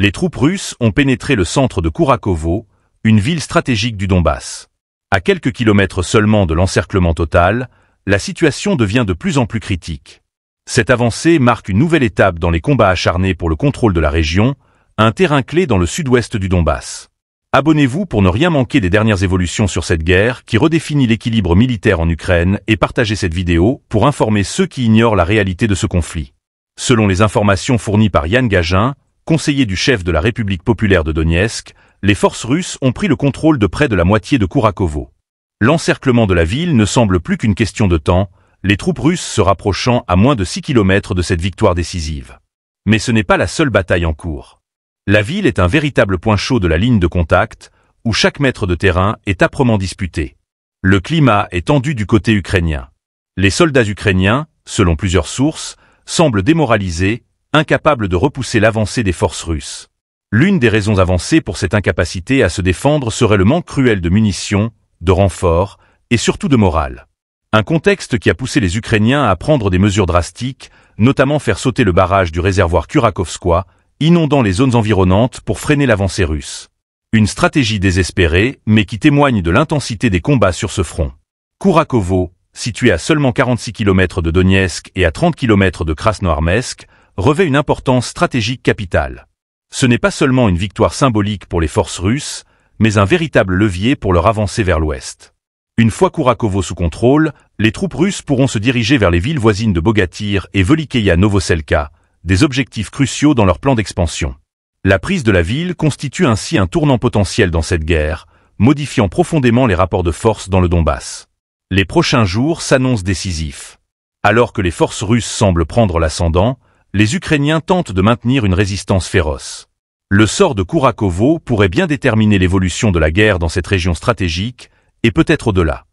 Les troupes russes ont pénétré le centre de Kourakovo, une ville stratégique du Donbass. À quelques kilomètres seulement de l'encerclement total, la situation devient de plus en plus critique. Cette avancée marque une nouvelle étape dans les combats acharnés pour le contrôle de la région, un terrain clé dans le sud-ouest du Donbass. Abonnez-vous pour ne rien manquer des dernières évolutions sur cette guerre qui redéfinit l'équilibre militaire en Ukraine et partagez cette vidéo pour informer ceux qui ignorent la réalité de ce conflit. Selon les informations fournies par Yann Gagin, conseiller du chef de la République populaire de Donetsk, les forces russes ont pris le contrôle de près de la moitié de Kourakovo. L'encerclement de la ville ne semble plus qu'une question de temps, les troupes russes se rapprochant à moins de 6 km de cette victoire décisive. Mais ce n'est pas la seule bataille en cours. La ville est un véritable point chaud de la ligne de contact, où chaque mètre de terrain est âprement disputé. Le climat est tendu du côté ukrainien. Les soldats ukrainiens, selon plusieurs sources, semblent démoralisés, incapables de repousser l'avancée des forces russes. L'une des raisons avancées pour cette incapacité à se défendre serait le manque cruel de munitions, de renforts, et surtout de morale. Un contexte qui a poussé les Ukrainiens à prendre des mesures drastiques, notamment faire sauter le barrage du réservoir Kurakovskoye, inondant les zones environnantes pour freiner l'avancée russe. Une stratégie désespérée, mais qui témoigne de l'intensité des combats sur ce front. Kourakovo, situé à seulement 46 km de Donetsk et à 30 km de Krasnoarmeysk, revêt une importance stratégique capitale. Ce n'est pas seulement une victoire symbolique pour les forces russes, mais un véritable levier pour leur avancée vers l'ouest. Une fois Kourakovo sous contrôle, les troupes russes pourront se diriger vers les villes voisines de Bogatyr et Velikeïa Novoselka, des objectifs cruciaux dans leur plan d'expansion. La prise de la ville constitue ainsi un tournant potentiel dans cette guerre, modifiant profondément les rapports de force dans le Donbass. Les prochains jours s'annoncent décisifs. Alors que les forces russes semblent prendre l'ascendant, les Ukrainiens tentent de maintenir une résistance féroce. Le sort de Kourakovo pourrait bien déterminer l'évolution de la guerre dans cette région stratégique, et peut-être au-delà.